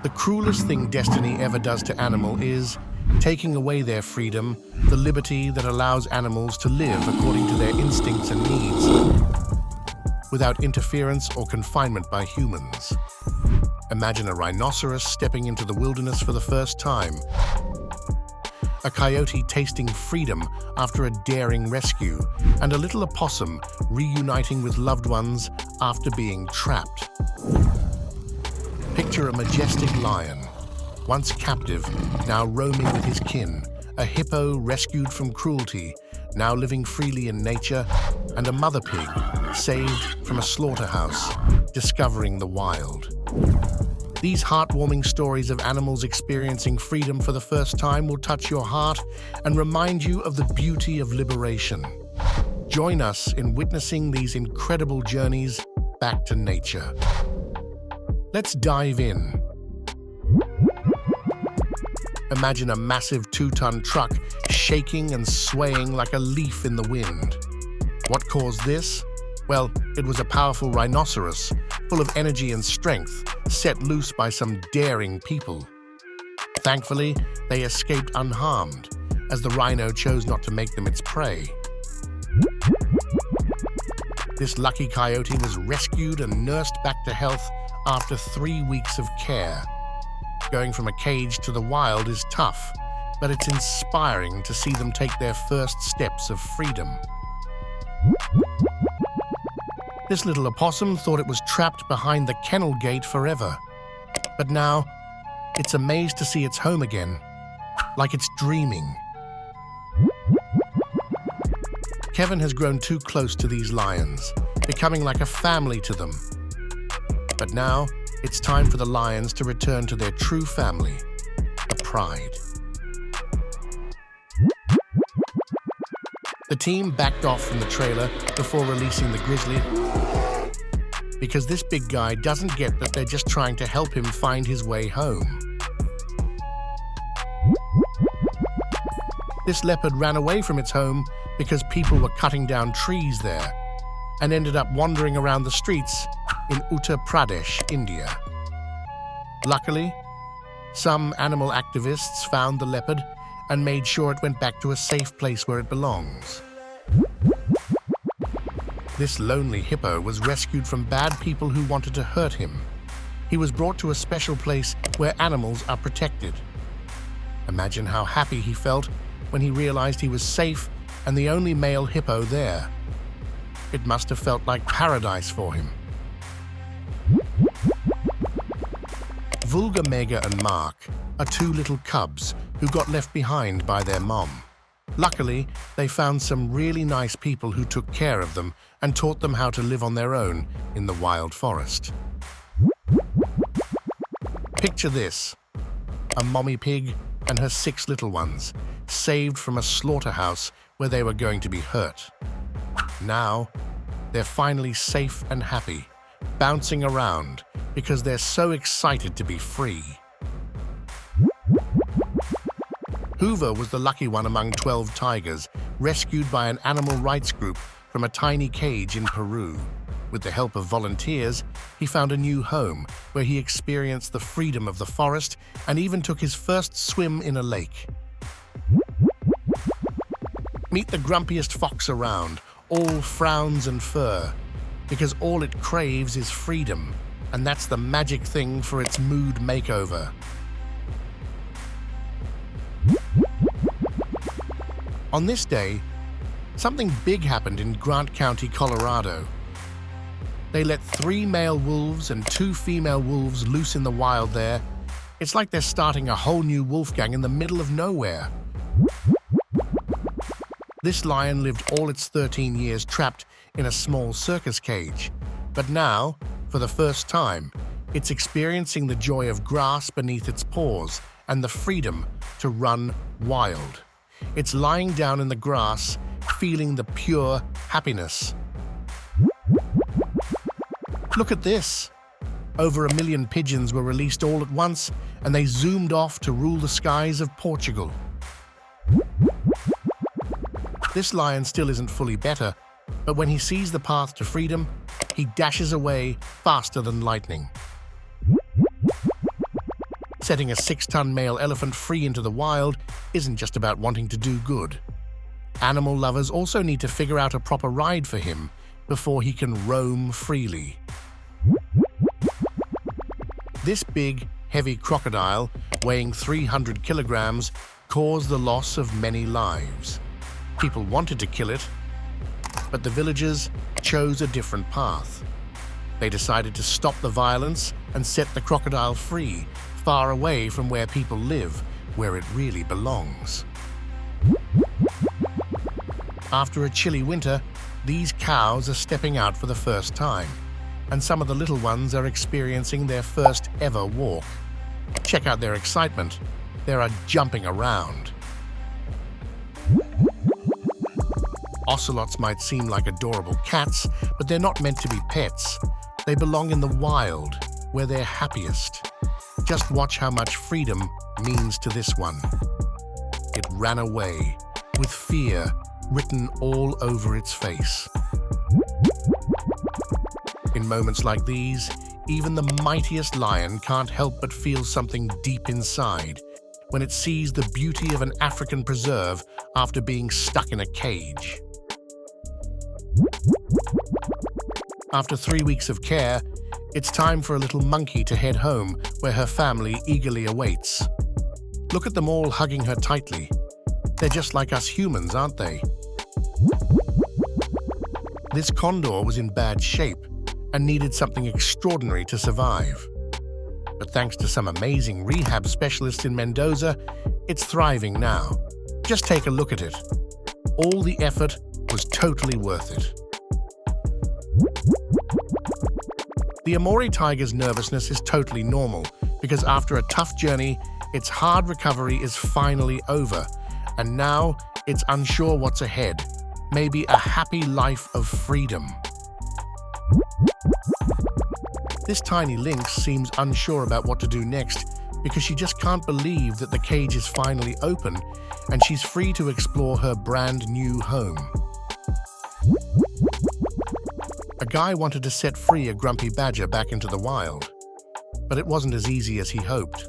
The cruelest thing destiny ever does to animal is taking away their freedom, the liberty that allows animals to live according to their instincts and needs, without interference or confinement by humans. Imagine a rhinoceros stepping into the wilderness for the first time, a coyote tasting freedom after a daring rescue, and a little opossum reuniting with loved ones after being trapped. Picture a majestic lion, once captive, now roaming with his kin, a hippo rescued from cruelty, now living freely in nature, and a mother pig saved from a slaughterhouse, discovering the wild. These heartwarming stories of animals experiencing freedom for the first time will touch your heart and remind you of the beauty of liberation. Join us in witnessing these incredible journeys back to nature. Let's dive in. Imagine a massive 2-ton truck shaking and swaying like a leaf in the wind. What caused this? Well, it was a powerful rhinoceros, full of energy and strength, set loose by some daring people. Thankfully, they escaped unharmed, as the rhino chose not to make them its prey. This lucky coyote was rescued and nursed back to health after 3 weeks of care. Going from a cage to the wild is tough, but it's inspiring to see them take their first steps of freedom. This little opossum thought it was trapped behind the kennel gate forever, but now it's amazed to see its home again, like it's dreaming. Kevin has grown too close to these lions, becoming like a family to them. But now, it's time for the lions to return to their true family, a pride. The team backed off from the trailer before releasing the grizzly, because this big guy doesn't get that they're just trying to help him find his way home. This leopard ran away from its home because people were cutting down trees there and ended up wandering around the streets in Uttar Pradesh, India. Luckily, some animal activists found the leopard and made sure it went back to a safe place where it belongs. This lonely hippo was rescued from bad people who wanted to hurt him. He was brought to a special place where animals are protected. Imagine how happy he felt when he realized he was safe and the only male hippo there. It must have felt like paradise for him. Vulga, Mega and Mark are 2 little cubs who got left behind by their mom. Luckily, they found some really nice people who took care of them and taught them how to live on their own in the wild forest. Picture this: a mommy pig and her 6 little ones, saved from a slaughterhouse where they were going to be hurt. Now, they're finally safe and happy, bouncing around because they're so excited to be free. Hoover was the lucky one among 12 tigers, rescued by an animal rights group from a tiny cage in Peru. With the help of volunteers, he found a new home where he experienced the freedom of the forest and even took his first swim in a lake. Meet the grumpiest fox around, all frowns and fur, because all it craves is freedom, and that's the magic thing for its mood makeover. On this day, something big happened in Grant County, Colorado. They let 3 male wolves and 2 female wolves loose in the wild there. It's like they're starting a whole new wolf gang in the middle of nowhere. This lion lived all its 13 years trapped in a small circus cage, but now, for the first time, it's experiencing the joy of grass beneath its paws and the freedom to run wild. It's lying down in the grass, feeling the pure happiness. Look at this! Over 1 million pigeons were released all at once, and they zoomed off to rule the skies of Portugal. This lion still isn't fully better, but when he sees the path to freedom, he dashes away faster than lightning. Setting a 6-ton male elephant free into the wild isn't just about wanting to do good. Animal lovers also need to figure out a proper ride for him before he can roam freely. This big, heavy crocodile, weighing 300 kilograms, caused the loss of many lives. People wanted to kill it, but the villagers chose a different path. They decided to stop the violence and set the crocodile free, far away from where people live, where it really belongs. After a chilly winter, these cows are stepping out for the first time, and some of the little ones are experiencing their first ever walk. Check out their excitement. They are jumping around. Ocelots might seem like adorable cats, but they're not meant to be pets. They belong in the wild, where they're happiest. Just watch how much freedom means to this one. It ran away, with fear written all over its face. In moments like these, even the mightiest lion can't help but feel something deep inside when it sees the beauty of an African preserve after being stuck in a cage. After 3 weeks of care, it's time for a little monkey to head home where her family eagerly awaits. Look at them all hugging her tightly. They're just like us humans, aren't they? This condor was in bad shape and needed something extraordinary to survive. But thanks to some amazing rehab specialists in Mendoza, it's thriving now. Just take a look at it. All the effort was totally worth it. The Amori tiger's nervousness is totally normal because after a tough journey, its hard recovery is finally over, and now it's unsure what's ahead. Maybe a happy life of freedom. This tiny lynx seems unsure about what to do next because she just can't believe that the cage is finally open and she's free to explore her brand new home. A guy wanted to set free a grumpy badger back into the wild, but it wasn't as easy as he hoped.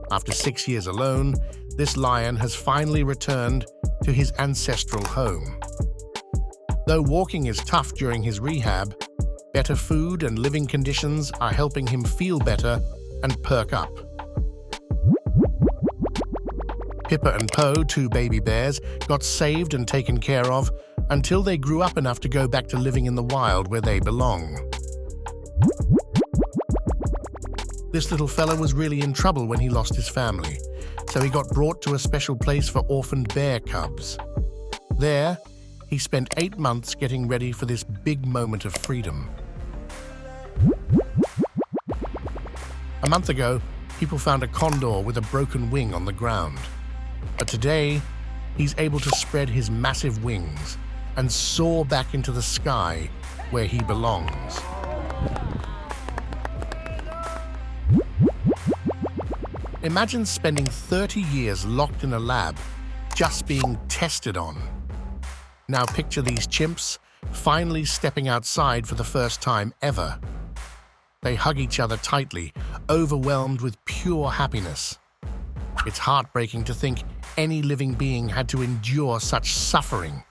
After 6 years alone, this lion has finally returned to his ancestral home. Though walking is tough during his rehab, better food and living conditions are helping him feel better and perk up. Pippa and Po, 2 baby bears, got saved and taken care of until they grew up enough to go back to living in the wild where they belong. This little fella was really in trouble when he lost his family, so he got brought to a special place for orphaned bear cubs. There, he spent 8 months getting ready for this big moment of freedom. A month ago, people found a condor with a broken wing on the ground. But today, he's able to spread his massive wings and soar back into the sky where he belongs. Imagine spending 30 years locked in a lab, just being tested on. Now picture these chimps finally stepping outside for the first time ever. They hug each other tightly, overwhelmed with pure happiness. It's heartbreaking to think any living being had to endure such suffering.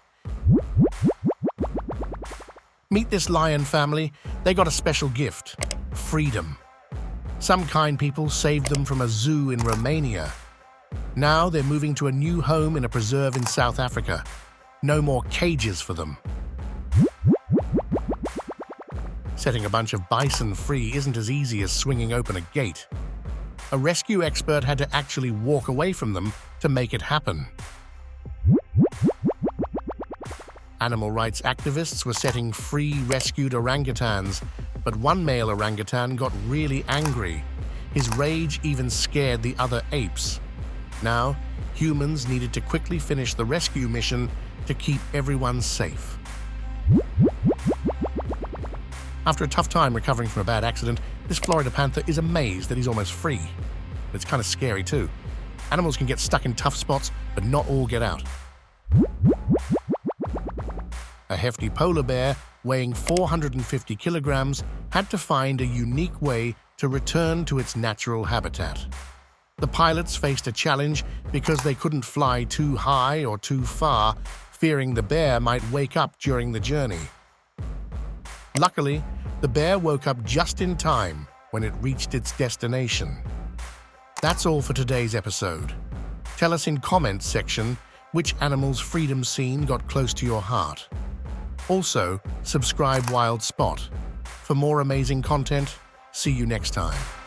Meet this lion family. They got a special gift: freedom. Some kind people saved them from a zoo in Romania. Now they're moving to a new home in a preserve in South Africa. No more cages for them. Setting a bunch of bison free isn't as easy as swinging open a gate. A rescue expert had to actually walk away from them to make it happen. Animal rights activists were setting free rescued orangutans, but one male orangutan got really angry. His rage even scared the other apes. Now, humans needed to quickly finish the rescue mission to keep everyone safe. After a tough time recovering from a bad accident, this Florida panther is amazed that he's almost free. But it's kind of scary too. Animals can get stuck in tough spots, but not all get out. A hefty polar bear weighing 450 kilograms had to find a unique way to return to its natural habitat. The pilots faced a challenge because they couldn't fly too high or too far, fearing the bear might wake up during the journey. Luckily, the bear woke up just in time when it reached its destination. That's all for today's episode. Tell us in comments section which animal's freedom scene got close to your heart. Also, subscribe Wild Spot. For more amazing content, see you next time.